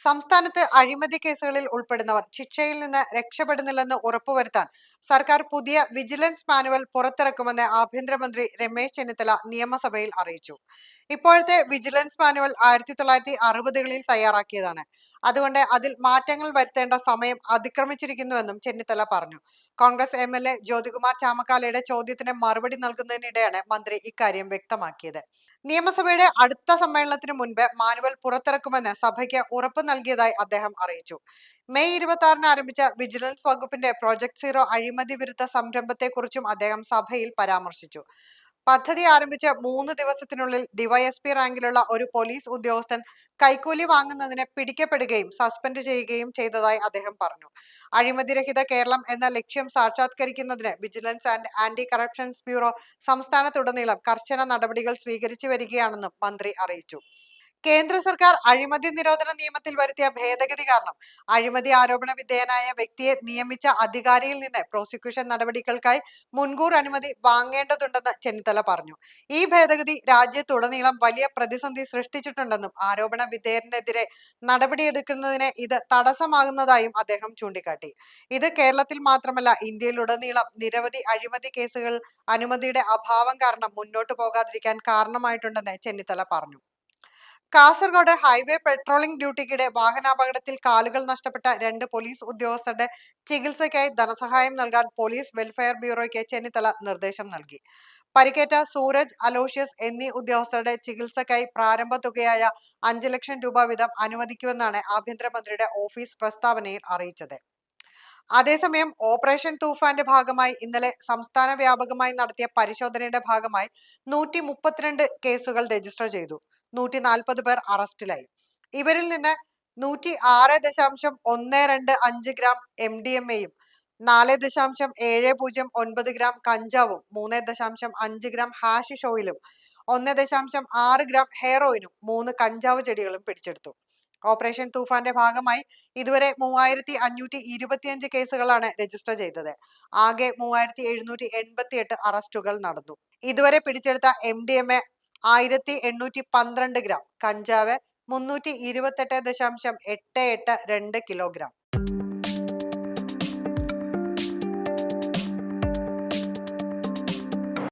സംസ്ഥാനത്ത് അഴിമതി കേസുകളിൽ ഉൾപ്പെടുന്നവർ ശിക്ഷയിൽ നിന്ന് രക്ഷപ്പെടുന്നില്ലെന്ന് ഉറപ്പുവരുത്താൻ സർക്കാർ പുതിയ വിജിലൻസ് മാനുവൽ പുറത്തിറക്കുമെന്ന് ആഭ്യന്തരമന്ത്രി രമേശ് ചെന്നിത്തല നിയമസഭയിൽ അറിയിച്ചു. ഇപ്പോഴത്തെ വിജിലൻസ് മാനുവൽ 1960കളിൽ തയ്യാറാക്കിയതാണ്. അതുകൊണ്ട് അതിൽ മാറ്റങ്ങൾ വരുത്തേണ്ട സമയം അതിക്രമിച്ചിരിക്കുന്നുവെന്നും ചെന്നിത്തല പറഞ്ഞു. കോൺഗ്രസ് MLA ജ്യോതികുമാർ ചാമക്കാലയുടെ ചോദ്യത്തിന് മറുപടി നൽകുന്നതിനിടെയാണ് മന്ത്രി ഇക്കാര്യം വ്യക്തമാക്കിയത്. നിയമസഭയുടെ അടുത്ത സമ്മേളനത്തിന് മുൻപ് മാനുവൽ പുറത്തിറക്കുമെന്ന് സഭയ്ക്ക് ഉറപ്പ് നൽകിയതായി അദ്ദേഹം അറിയിച്ചു. മെയ് 26-ന് ആരംഭിച്ച വിജിലൻസ് വകുപ്പിന്റെ പ്രോജക്ട് സീറോ അഴിമതി വിരുദ്ധ സംരംഭത്തെക്കുറിച്ചും അദ്ദേഹം സഭയിൽ പരാമർശിച്ചു. പദ്ധതി ആരംഭിച്ച 3 ദിവസത്തിനുള്ളിൽ ഡിവൈഎസ്പി റാങ്കിലുള്ള ഒരു പോലീസ് ഉദ്യോഗസ്ഥൻ കൈക്കൂലി വാങ്ങുന്നതിന് പിടിക്കപ്പെടുകയും സസ്പെൻഡ് ചെയ്യുകയും ചെയ്തതായി അദ്ദേഹം പറഞ്ഞു. അഴിമതിരഹിത കേരളം എന്ന ലക്ഷ്യം സാക്ഷാത്കരിക്കുന്നതിന് vigilance and anti corruptions bureau സംസ്ഥാനത്തുടനീളം കർശന നടപടികൾ സ്വീകരിച്ചു വരികയാണെന്നും മന്ത്രി അറിയിച്ചു. കേന്ദ്ര സർക്കാർ അഴിമതി നിരോധന നിയമത്തിൽ വരുത്തിയ ഭേദഗതി കാരണം അഴിമതി ആരോപണ വിധേയനായ വ്യക്തിയെ നിയമിച്ച അധികാരിയിൽ നിന്ന് പ്രോസിക്യൂഷൻ നടപടികൾക്കായി മുൻകൂർ അനുമതി വാങ്ങേണ്ടതുണ്ടെന്ന് ചെന്നിത്തല പറഞ്ഞു. ഈ ഭേദഗതി രാജ്യത്തുടനീളം വലിയ പ്രതിസന്ധി സൃഷ്ടിച്ചിട്ടുണ്ടെന്നും ആരോപണ വിധേയനെതിരെ നടപടിയെടുക്കുന്നതിന് ഇത് തടസ്സമാകുന്നതായും അദ്ദേഹം ചൂണ്ടിക്കാട്ടി. ഇത് കേരളത്തിൽ മാത്രമല്ല ഇന്ത്യയിലുടനീളം നിരവധി അഴിമതി കേസുകൾ അനുമതിയുടെ അഭാവം കാരണം മുന്നോട്ടു പോകാതിരിക്കാൻ കാരണമായിട്ടുണ്ടെന്ന് ചെന്നിത്തല പറഞ്ഞു. കാസർഗോഡ് ഹൈവേ പെട്രോളിംഗ് ഡ്യൂട്ടിക്കിടെ വാഹനാപകടത്തിൽ കാലുകൾ നഷ്ടപ്പെട്ട 2 പോലീസ് ഉദ്യോഗസ്ഥരുടെ ചികിത്സയ്ക്കായി ധനസഹായം നൽകാൻ പോലീസ് വെൽഫെയർ ബ്യൂറോയ്ക്ക് ചെന്നിത്തല നിർദ്ദേശം നൽകി. പരിക്കേറ്റ സൂരജ്, അലോഷ്യസ് എന്നീ ഉദ്യോഗസ്ഥരുടെ ചികിത്സയ്ക്കായി പ്രാരംഭ തുകയായ 5 ലക്ഷം രൂപ വീതം അനുവദിക്കുമെന്നാണ് ആഭ്യന്തരമന്ത്രിയുടെ ഓഫീസ് പ്രസ്താവനയിൽ അറിയിച്ചത്. അതേസമയം ഓപ്പറേഷൻ തൂഫാന്റെ ഭാഗമായി ഇന്നലെ സംസ്ഥാന വ്യാപകമായി നടത്തിയ പരിശോധനയുടെ ഭാഗമായി 132 കേസുകൾ രജിസ്റ്റർ ചെയ്തു. 140 പേർ അറസ്റ്റിലായി. ഇവരിൽ നിന്ന് 106.125 ഗ്രാം MDMA-യും 4.709 ഗ്രാം കഞ്ചാവും 3.5 ഗ്രാം ഹാഷിഷ് ഓയിലും 1.6 ഗ്രാം ഹെയറോയിനും 3 കഞ്ചാവ് ചെടികളും പിടിച്ചെടുത്തു. ഓപ്പറേഷൻ തൂഫാന്റെ ഭാഗമായി ഇതുവരെ 3525 കേസുകളാണ് രജിസ്റ്റർ ചെയ്തത്. ആകെ 3788 അറസ്റ്റുകൾ നടന്നു. ഇതുവരെ പിടിച്ചെടുത്ത MDMA 1812 ഗ്രാം, കഞ്ചാവ് 328.882 കിലോഗ്രാം.